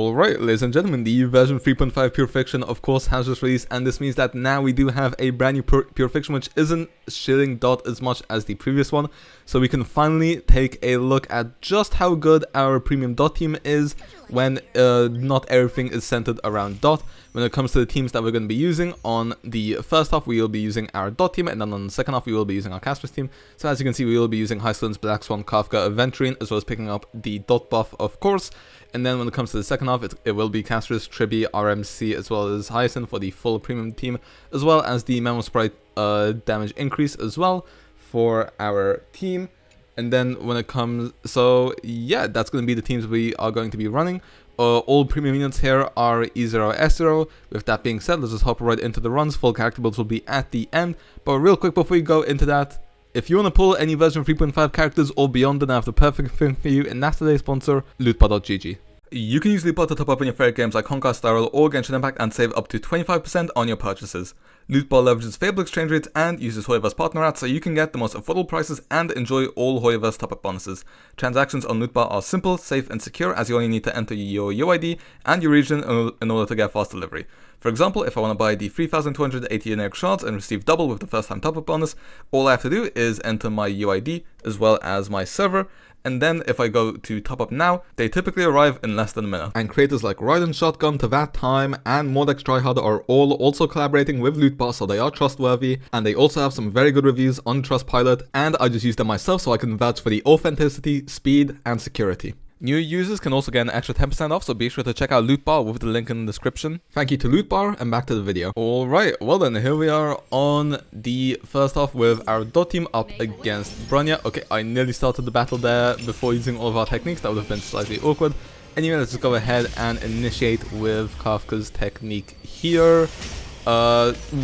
Alright, ladies and gentlemen, the version 3.5 Pure Fiction of course has just released, and this means that now we do have a brand new Pure Fiction which isn't shilling dot as much as the previous one. So we can finally take a look at just how good our premium dot team is when not everything is centered around dot. When it comes to the teams that we're going to be using, on the first half we will be using our dot team, and then on the second half we will be using our Castoric's team. So as you can see, we will be using HYSILENS, Black Swan, Kafka, Aventurine, as well as picking up the dot buff of course. And then when it comes to the second half, it will be Castoric's, Tribbie, RMC, as well as Hyacine for the full premium team, as well as the Memo Sprite damage increase as well for our team. And then when it comes, so yeah, that's going to be the teams we are going to be running. All premium units here are E0S0. With that being said, let's just hop right into the runs. Full character builds will be at the end. But real quick before we go into that, if you want to pull any version 3.5 characters or beyond, then I have the perfect thing for you, and that's today's sponsor, lootbar.gg. You can use Lootbar to top up on your favorite games like Honkai Style or Genshin Impact and save up to 25% on your purchases. Lootbar leverages favorable exchange rates and uses HYSILENS partner ads so you can get the most affordable prices and enjoy all HYSILENS top-up bonuses. Transactions on Lootbar are simple, safe and secure, as you only need to enter your UID and your region in order to get fast delivery. For example, if I want to buy the 3,280 generic shards and receive double with the first time top-up bonus, all I have to do is enter my UID as well as my server. And then if I go to top up now, they typically arrive in less than a minute. And creators like Ride and Shotgun, To That Time, and Mordex Tryhard are all also collaborating with Lootbar, so they are trustworthy. And they also have some very good reviews on Trustpilot, and I just use them myself so I can vouch for the authenticity, speed, and security. New users can also get an extra 10% off, so be sure to check out Lootbar with the link in the description. Thank you to Lootbar, and back to the video. Alright, well then, here we are on the first half with our dot team up against Bronya. Okay, I nearly started the battle there before using all of our techniques. That would have been slightly awkward. Anyway, let's just go ahead and initiate with Kafka's technique here.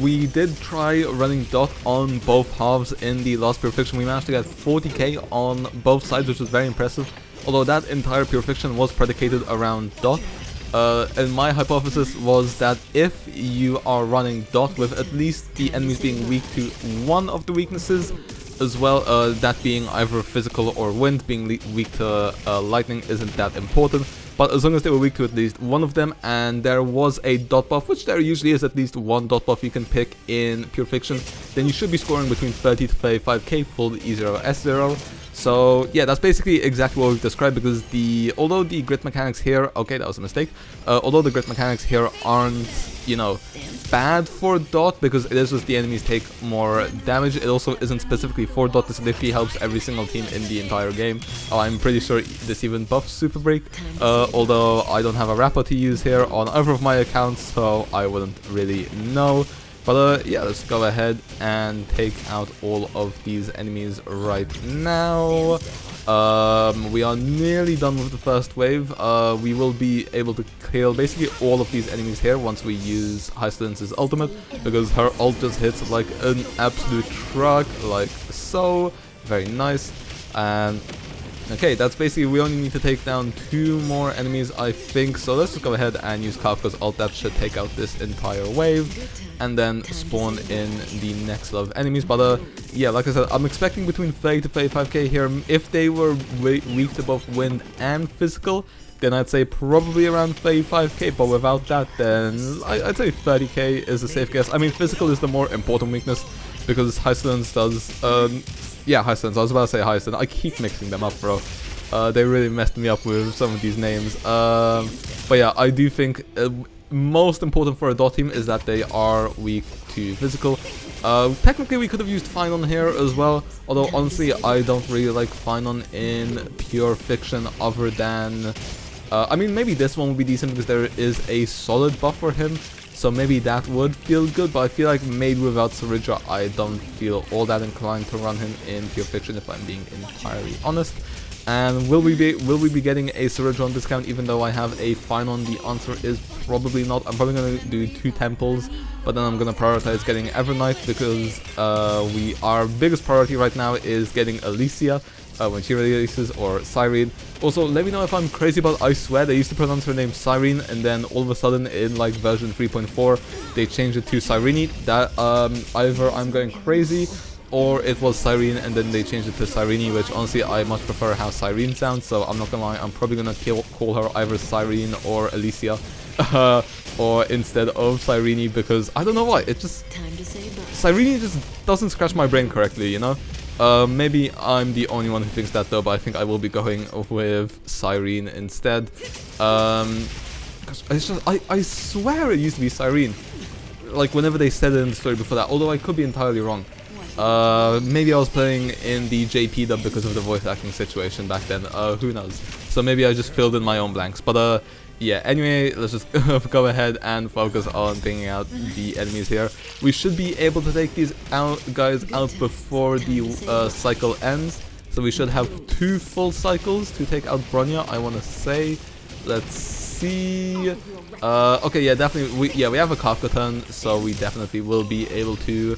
We did try running dot on both halves in the last Pure Fiction. We managed to get 40k on both sides, which was very impressive. Although that entire Pure Fiction was predicated around dot. And my hypothesis was that if you are running dot with at least the enemies being weak to one of the weaknesses, as well, that being either physical or wind, being weak to lightning isn't that important. But as long as they were weak to at least one of them, and there was a dot buff, which there usually is at least one dot buff you can pick in Pure Fiction, then you should be scoring between 30 to 35k full E0S0. So yeah, that's basically exactly what we've described, because although the grit mechanics here, okay, that was a mistake, although the grit mechanics here aren't, you know, bad for dot, because it is just the enemies take more damage, it also isn't specifically for dot. This literally helps every single team in the entire game. I'm pretty sure this even buffs Super Break, although I don't have a wrapper to use here on either of my accounts, so I wouldn't really know. But yeah, let's go ahead and take out all of these enemies right now. We are nearly done with the first wave. We will be able to kill basically all of these enemies here once we use HYSILENS' ultimate, because her ult just hits like an absolute truck, like so. Very nice. And okay, that's basically, we only need to take down 2 more enemies, I think. So let's just go ahead and use Kafka's ult. That should take out this entire wave and then spawn in the next lot of enemies. But yeah, like I said, I'm expecting between 30 to 35k here. If they were weak to both wind and physical, then I'd say probably around 35k, but without that, then I'd say 30k is a safe guess. I mean, physical is the more important weakness, because HYSILENS does, yeah, HYSILENS, I was about to say HYSILENS, I keep mixing them up, bro. They really messed me up with some of these names. But yeah, I do think most important for a dot team is that they are weak to physical. Technically we could have used Finon here as well, although honestly I don't really like Finon in Pure Fiction other than, I mean, maybe this one would be decent because there is a solid buff for him, so maybe that would feel good, but I feel like maybe without Saridra I don't feel all that inclined to run him in Pure Fiction, if I'm being entirely honest. And will we be getting a Saridra discount even though I have a Finon? The answer is probably not. I'm probably going to do 2 temples, but then I'm going to prioritize getting Evernight, because our biggest priority right now is getting Alicia when she releases, or Cyrene. Also, let me know if I'm crazy, but I swear they used to pronounce her name Cyrene, and then all of a sudden in like version 3.4 they changed it to Cyrene. That either I'm going crazy, or it was Cyrene and then they changed it to Cyrene, which honestly I much prefer how Cyrene sounds, so I'm not gonna lie, I'm probably gonna call her either Cyrene or Alicia, or instead of Cyrene, because I don't know why, it just... Cyrene just doesn't scratch my brain correctly, you know? Maybe I'm the only one who thinks that though, but I think I will be going with Cyrene instead. It's just, I swear it used to be Cyrene. Like whenever they said it in the story before that, although I could be entirely wrong. Maybe I was playing in the JP dub because of the voice acting situation back then, who knows. So maybe I just filled in my own blanks, but yeah, anyway, let's just go ahead and focus on taking out the enemies here. We should be able to take these guys out before the cycle ends. So we should have 2 full cycles to take out Bronya, I want to say. Let's see. Okay, yeah, definitely. We have a Kafka turn, so we definitely will be able to.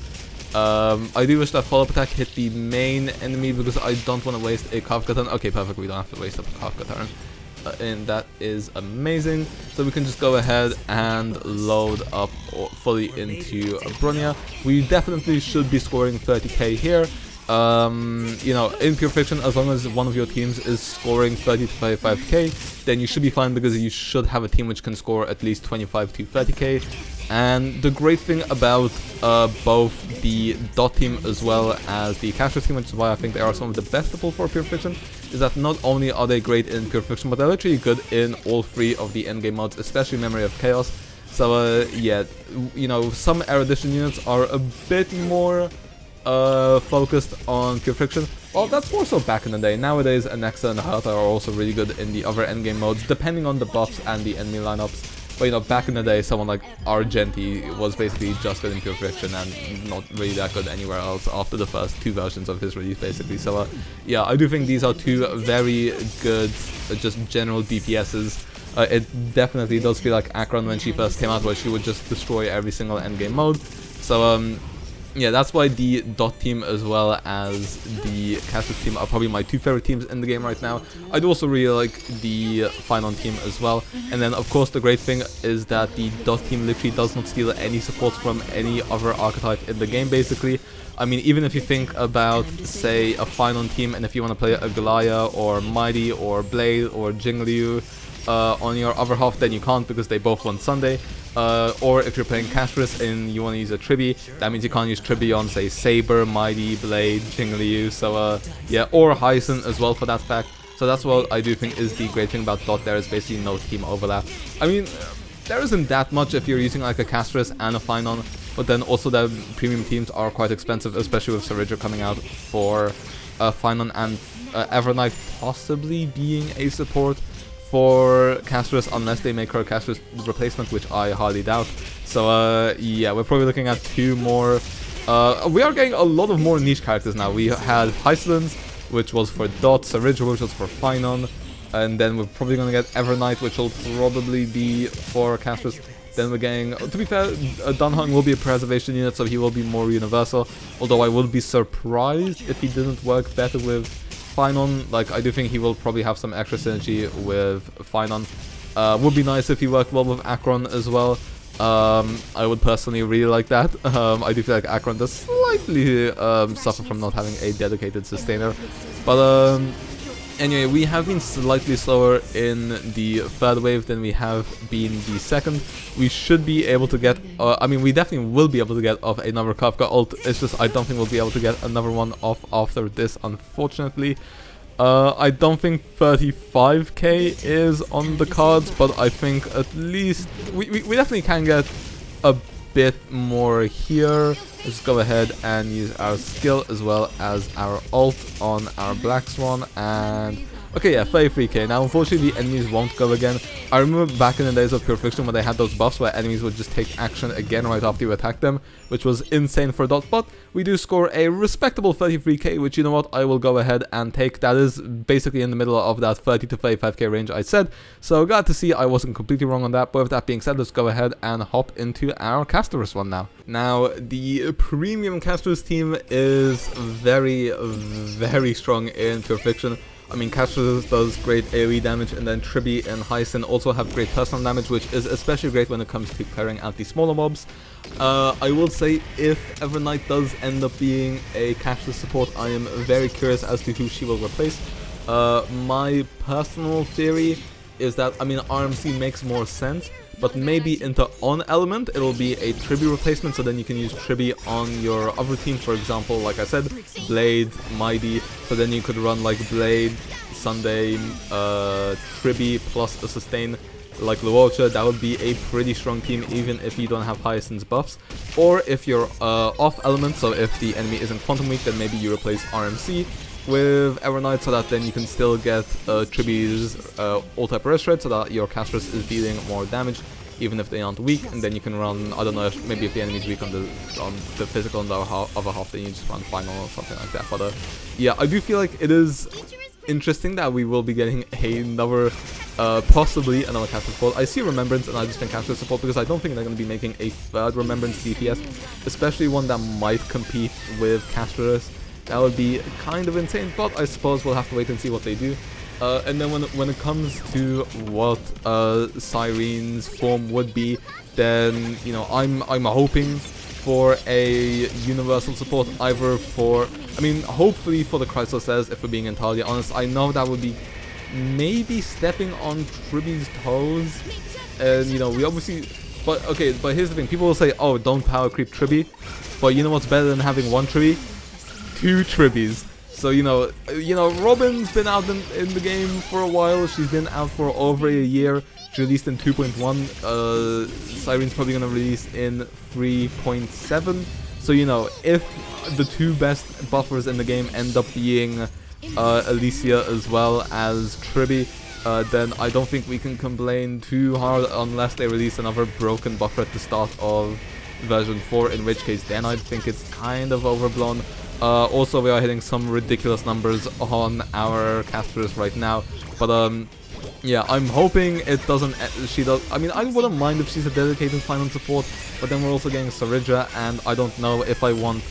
I do wish that follow-up attack hit the main enemy because I don't want to waste a Kafka turn. Okay, perfect. We don't have to waste a Kafka turn. And that is amazing. So we can just go ahead and load up fully into Bronya. We definitely should be scoring 30k here. You know, in Pure Fiction, as long as one of your teams is scoring 30 to 35k, then you should be fine because you should have a team which can score at least 25 to 30k. And the great thing about both the Dot team as well as the Castor's team, which is why I think they are some of the best people for Pure Fiction, is that not only are they great in Pure Fiction, but they're literally good in all 3 of the endgame modes, especially Memory of Chaos. So yeah, you know, some erudition units are a bit more focused on Pure Fiction. Well, that's more so back in the day. Nowadays, Anexa and Hertha are also really good in the other endgame modes, depending on the buffs and the enemy lineups. But you know, back in the day, someone like Argenti was basically just good in Pure Fiction and not really that good anywhere else after the first 2 versions of his release, basically. So yeah, I do think these are 2 very good, just general DPSs. It definitely does feel like Akron when she first came out, where she would just destroy every single endgame mode. So yeah, that's why the Dot team as well as the Castor's team are probably my 2 favorite teams in the game right now. I do also really like the Finon team as well. And then of course the great thing is that the Dot team literally does not steal any supports from any other archetype in the game, basically. I mean, even if you think about, say, a Finon team, and if you want to play a Galaya or Mighty or Blade or Jingliu on your other half, then you can't because they both won Sunday. Or if you're playing Castorous and you want to use a Tribbie, that means you can't use Tribbie on, say, Saber, Mighty, Blade, Jingliu, so yeah, or Hyacine as well for that fact. So that's what I do think is the great thing about Dot. There is basically no team overlap. I mean, there isn't that much if you're using like a Castorous and a Finon, but then also the premium teams are quite expensive, especially with Saridra coming out for Finon and Evernight possibly being a support for Castorous, unless they make her a Castorous replacement, which I highly doubt. So yeah, we're probably looking at 2 more. We are getting a lot of more niche characters now. We had HYSILENS, which was for Dot, Saridra, which was for Finon, and then we're probably gonna get Evernight, which will probably be for Castorous. Then we're getting, to be fair, Dunhung will be a preservation unit, so he will be more universal, although I would be surprised if he didn't work better with Finon. Like, I do think he will probably have some extra synergy with Finon. Would be nice if he worked well with Akron as well. I would personally really like that. I do feel like Akron does slightly suffer from not having a dedicated sustainer. But anyway, we have been slightly slower in the 3rd wave than we have been the 2nd. We should be able to get, I mean, we definitely will be able to get off another Kafka ult. It's just I don't think we'll be able to get another one off after this, unfortunately. I don't think 35k is on the cards, but I think at least we definitely can get a bit more here. Let's go ahead and use our skill as well as our ult on our Black Swan, and okay, yeah, 33k. Now, unfortunately, the enemies won't go again. I remember back in the days of Pure Fiction when they had those buffs where enemies would just take action again right after you attack them, which was insane for Dot, but we do score a respectable 33k, which, you know what, I will go ahead and take. That is basically in the middle of that 30 to 35k range I said, so glad to see I wasn't completely wrong on that. But with that being said, let's go ahead and hop into our Castorous one now. Now, the premium Castorous team is very, very strong in Pure Fiction. I mean, Castorous does great AoE damage, and then Tribbie and Hyacine also have great personal damage, which is especially great when it comes to clearing out the smaller mobs. I will say, if Evernight does end up being a Castorous support, I am very curious as to who she will replace. My personal theory is that, I mean, RMC makes more sense, but maybe into on element it'll be a Tribbie replacement, so then you can use Tribbie on your other team, for example, like I said, Blade, Mighty, so then you could run like Blade, Sunday, Tribbie plus a sustain like Luocha. That would be a pretty strong team even if you don't have Hyacine's buffs. Or if you're off element, so if the enemy isn't Quantum Weak, then maybe you replace RMC with Evernight, so that then you can still get Tribbie's all-type Arrest Shred, so that your Castorous is dealing more damage even if they aren't weak, and then you can run, I don't know, maybe if the enemy's weak on the physical on the other half, then you just run Final or something like that. But yeah, I do feel like it is interesting that we will be getting another, possibly another Castorous support. I see Remembrance, and I just think Castorous support because I don't think they're going to be making a third Remembrance DPS, especially one that might compete with Castorous. That would be kind of insane, but I suppose we'll have to wait and see what they do. And then when it comes to what Cyrene's form would be, then you know I'm hoping for a universal support, either for, I mean, hopefully for the Chrysalis, if we're being entirely honest. I know that would be maybe stepping on Tribbie's toes, and you know we obviously, but okay, but here's the thing: people will say, oh, don't power creep Tribbie, but you know what's better than having one Tribbie? 2 Tribbies. So you know, Robin's been out in the game for a while. She's been out for over a year. She released in 2.1. Cyrene's probably gonna release in 3.7. So you know, if the 2 best buffers in the game end up being Alicia as well as Tribbie, then I don't think we can complain too hard unless they release another broken buffer at the start of version 4, in which case then I think it's kind of overblown. Also, we are hitting some ridiculous numbers on our Castorous right now, but yeah, I'm hoping it doesn't. She does. I mean, I wouldn't mind if she's a dedicated final support, but then we're also getting Sarija, and I don't know if I want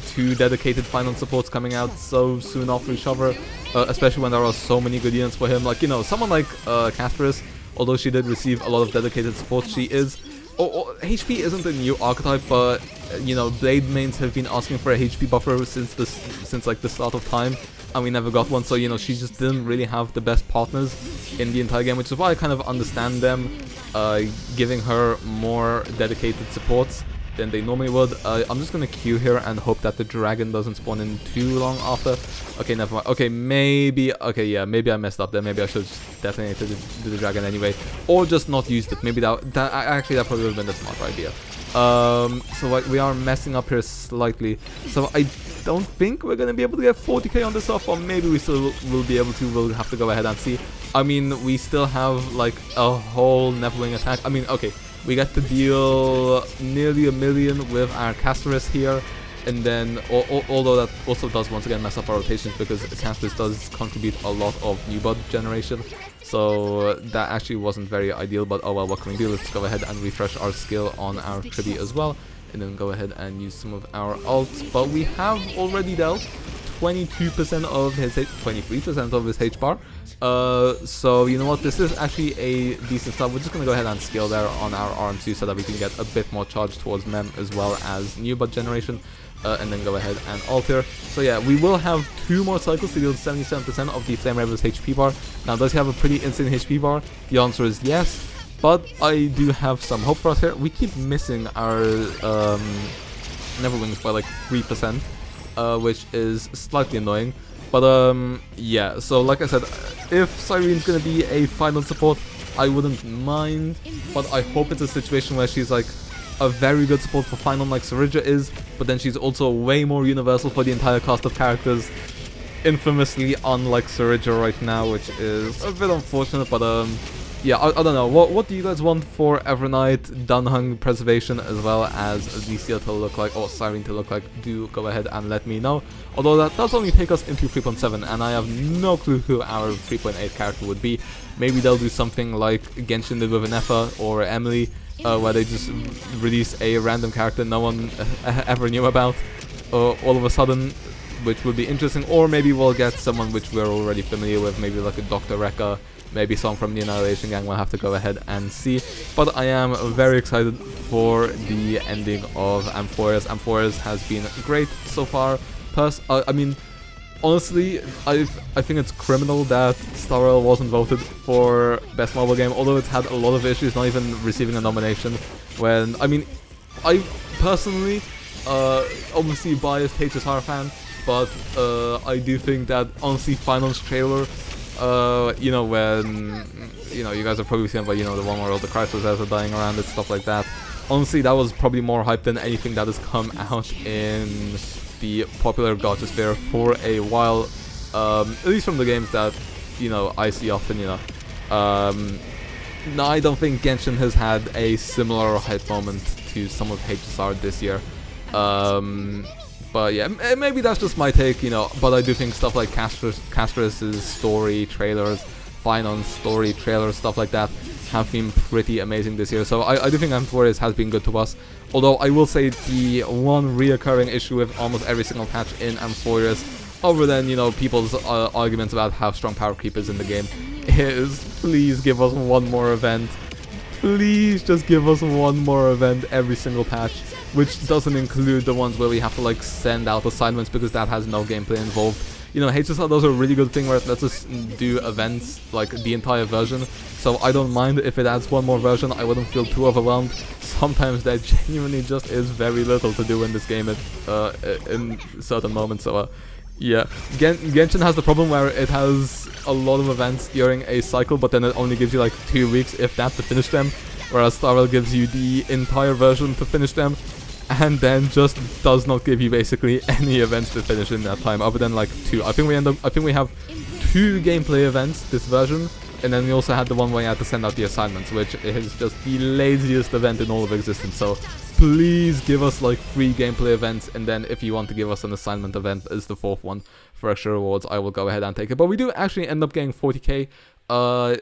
2 dedicated final supports coming out so soon after each other, especially when there are so many good units for him. Like, you know, someone like Castorous, although she did receive a lot of dedicated support, she is. HP isn't a new archetype, but you know, Blade mains have been asking for a HP buffer since like the start of time, and we never got one. So you know, she just didn't really have the best partners in the entire game, which is why I kind of understand them giving her more dedicated supports than they normally would. I'm just gonna queue here and hope that the dragon doesn't spawn in too long after. Okay, never mind. Okay, maybe. Okay, yeah, maybe I messed up there. Maybe I should just detonated the dragon anyway, or just not used it. Maybe that actually that probably would have been the smart idea. So we are messing up here slightly. So I don't think we're gonna be able to get 40k on this off, or maybe we still will be able to. We'll have to go ahead and see. I mean, we still have like a whole Neverwing attack. I mean, okay. We get to deal nearly 1 million with our Castorous here, and then although that also does once again mess up our rotations because Castorous does contribute a lot of new bud generation, so that actually wasn't very ideal, but oh well, what can we do? Let's go ahead and refresh our skill on our Tribbie as well, and then go ahead and use some of our ults. But we have already dealt 22% of his 23% of his H-bar. So you know what, this is actually a decent start. We're just gonna go ahead and scale there on our RMC so that we can get a bit more charge towards Mem as well as new bud generation, and then go ahead and alter. So yeah, we will have 2 more cycles to deal 77% of the Flame Raven's HP bar. Now, does he have a pretty insane HP bar? The answer is yes, but I do have some hope for us here. We keep missing our Neverwings by like 3%. Which is slightly annoying, but yeah, so like I said, if Cyrene's gonna be a final support, I wouldn't mind, but I hope it's a situation where she's like a very good support for final like Sarija is, but then she's also way more universal for the entire cast of characters, infamously unlike Sarija right now, which is a bit unfortunate, but yeah, I don't know. What do you guys want for Evernight, Dunhung Preservation, as well as Alicia to look like, or Cyrene to look like? Do go ahead and let me know. Although that does only take us into 3.7, and I have no clue who our 3.8 character would be. Maybe they'll do something like Genshin did with Anefa or Emily, where they just release a random character no one ever knew about. All of a sudden, which would be interesting, or maybe we'll get someone which we're already familiar with, maybe like a Dr. Rekka, maybe someone from the Annihilation Gang. We'll have to go ahead and see. But I am very excited for the ending of Aventurine. Aventurine has been great so far. I mean, honestly, I think it's criminal that Star Rail wasn't voted for Best Mobile Game, although it's had a lot of issues not even receiving a nomination. When, I mean, I personally, obviously biased HSR fan, but I do think that honestly Final's trailer, you know, when, you know, you guys have probably seen, but you know, the one where all the Chrysosers are dying around and stuff like that, honestly that was probably more hype than anything that has come out in the popular gacha sphere for a while, at least from the games that, you know, I see often, you know. No, I don't think Genshin has had a similar hype moment to some of HSR this year. But yeah, maybe that's just my take, you know, but I do think stuff like Castoric's story trailers, Finon's story trailers, stuff like that have been pretty amazing this year. So I do think Aventurine has been good to us. Although I will say the one reoccurring issue with almost every single patch in Aventurine, other than, you know, people's arguments about how strong power creep is in the game, is please give us one more event. Please just give us one more event every single patch, which doesn't include the ones where we have to like send out assignments, because that has no gameplay involved. You know, HSL does a really good thing where it lets us do events like the entire version, so I don't mind if it adds one more version. I wouldn't feel too overwhelmed. Sometimes there genuinely just is very little to do in this game in certain moments, so yeah. Genshin has the problem where it has a lot of events during a cycle, but then it only gives you like 2 weeks, if that, to finish them, whereas Star Rail gives you the entire version to finish them, and then just does not give you basically any events to finish in that time, other than like 2. I think we have 2 gameplay events this version, and then we also had the one where you had to send out the assignments, which is just the laziest event in all of existence. So please give us like 3 gameplay events, and then if you want to give us an assignment event as the 4th one for extra rewards, I will go ahead and take it. But we do actually end up getting 40k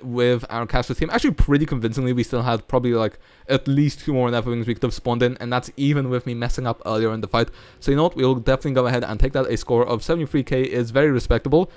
with our caster team. Actually pretty convincingly. We still had probably like at least 2 more Neverwings we could have spawned in, and that's even with me messing up earlier in the fight. So you know what, we'll definitely go ahead and take that. A score of 73k is very respectable.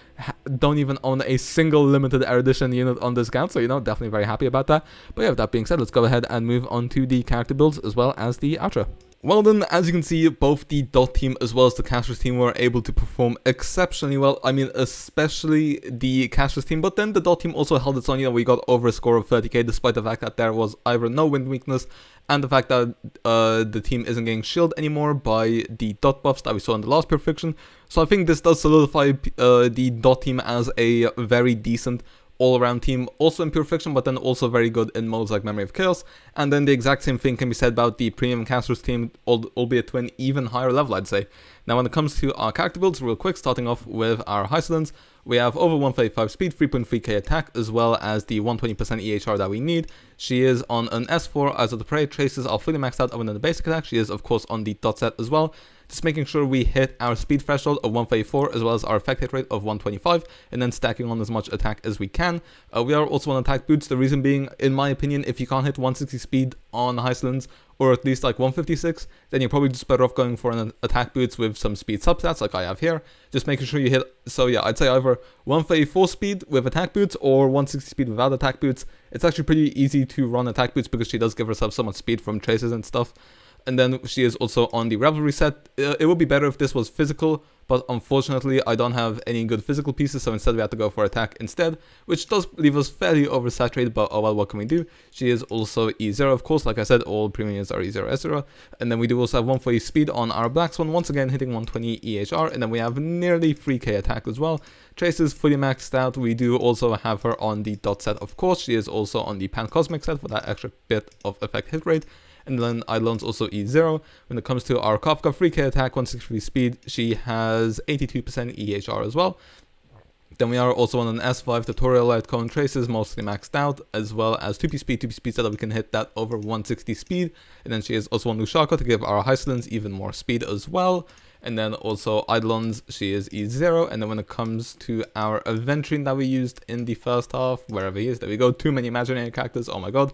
Don't even own a single limited edition unit on this account, so you know, definitely very happy about that. But yeah, with that being said, let's go ahead and move on to the character builds as well as the outro. Well then, as you can see, both the Dot team as well as the Casters team were able to perform exceptionally well. I mean, especially the Casters team, but then the Dot team also held its own. You know, we got over a score of 30k, despite the fact that there was either no wind weakness, and the fact that the team isn't getting shielded anymore by the Dot buffs that we saw in the last Pure Fiction. So I think this does solidify the Dot team as a very decent all-around team, also in Pure Fiction, but then also very good in modes like Memory of Chaos. And then the exact same thing can be said about the Premium Casters team, albeit to an even higher level, I'd say. Now, when it comes to our character builds, real quick, starting off with our HYSILENS, we have over 135 speed, 3.3k attack, as well as the 120% EHR that we need. She is on an S4 as of the Prey. Traces are fully maxed out other than the basic attack. She is, of course, on the dot set as well. Just making sure we hit our speed threshold of 134 as well as our effect hit rate of 125, and then stacking on as much attack as we can. We are also on attack boots, the reason being, in my opinion, if you can't hit 160 speed on HYSILENS, or at least like 156, then you're probably just better off going for an attack boots with some speed substats like I have here. Just making sure you hit, so yeah, I'd say either 134 speed with attack boots or 160 speed without attack boots. It's actually pretty easy to run attack boots because she does give herself so much speed from traces and stuff. And then she is also on the Revelry set. It would be better if this was physical, but unfortunately I don't have any good physical pieces, so instead we have to go for attack instead, which does leave us fairly oversaturated, but oh well, what can we do? She is also E0, of course, like I said, all premium units are E0S0, and then we do also have 140 speed on our Black Swan, once again hitting 120 EHR, and then we have nearly 3k attack as well. Trace is fully maxed out. We do also have her on the dot set, of course. She is also on the Pan Cosmic set for that extra bit of effect hit rate. And then Eidolon's also E0. When it comes to our Kafka, 3k attack, 163 speed, she has 82% EHR as well. Then we are also on an S5 tutorial light cone traces, mostly maxed out, as well as 2p speed so that we can hit that over 160 speed. And then she is also on Lushaka to give our HYSILENS even more speed as well. And then also Eidolon's, she is E0. And then when it comes to our Aventurine that we used in the first half, wherever he is, there we go, too many imaginary characters, oh my god.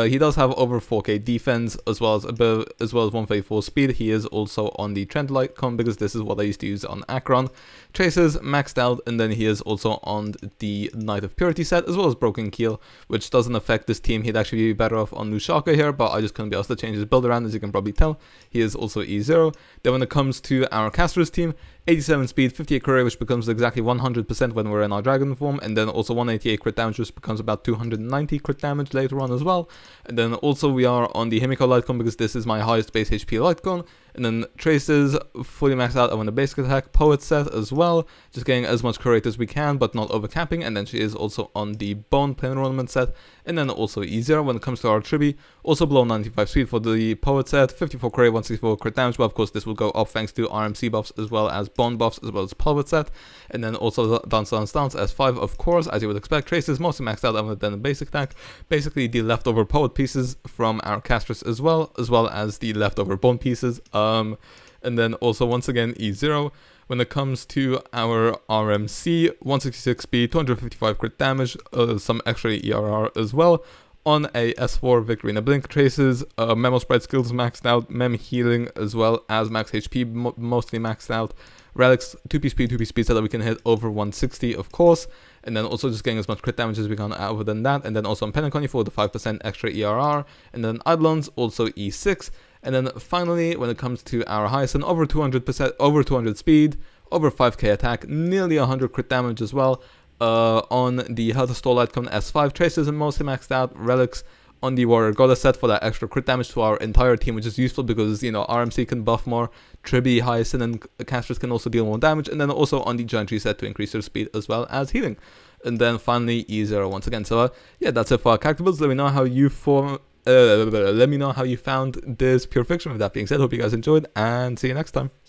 He does have over 4k defense as well as 134 speed. He is also on the trend icon because this is what I used to use on Akron. Traces maxed out, and then he is also on the Knight of Purity set as well as Broken Keel, which doesn't affect this team. He'd actually be better off on Nushaka here, but I just couldn't be asked to change his build around, as you can probably tell. He is also E0. Then when it comes to our Castor's team, 87 speed, 58 career, which becomes exactly 100% when we're in our dragon form, and then also 188 crit damage, which becomes about 290 crit damage later on as well. And then also we are on the Himiko Lightcon because this is my highest base HP Lightcon. And then Traces, fully maxed out on the basic attack, Poet set as well, just getting as much crit rate as we can, but not overcapping. And then she is also on the Bone Plane Ornament set, and then also E0 when it comes to our Tribbie, also below 95 speed for the Poet set, 54 crit, 164 crit damage, but of course this will go up thanks to RMC buffs as well as Bone buffs as well as Poet set. And then also Dance S5, of course, as you would expect. Traces mostly maxed out other than the basic attack, basically the leftover Poet pieces from our Castress as well as the leftover Bone pieces. And then also once again E0 when it comes to our RMC, 166 speed, 255 crit damage, some extra ERR as well. On a S4 Victory in a Blink. Traces, Memo Spread skills maxed out, Mem healing as well as max HP mostly maxed out. Relics, 2p speed so that we can hit over 160 of course. And then also just getting as much crit damage as we can other than that. And then also on Penacony for the 5% extra ERR. And then Eidolons, also E6. And then finally, when it comes to our Hyacine, over 200 speed, over 5k attack, nearly 100 crit damage as well. On the Health Store Lightcon S5, Traces are mostly maxed out. Relics on the Warrior Goddess set for that extra crit damage to our entire team, which is useful because, you know, RMC can buff more, Tribbie, Hyacine, and Castress can also deal more damage, and then also on the Giant Tree set to increase their speed as well as healing. And then finally E0 once again. So yeah, that's it for our character builds. Let me know how you found this Pure Fiction. With that being said, hope you guys enjoyed, and see you next time.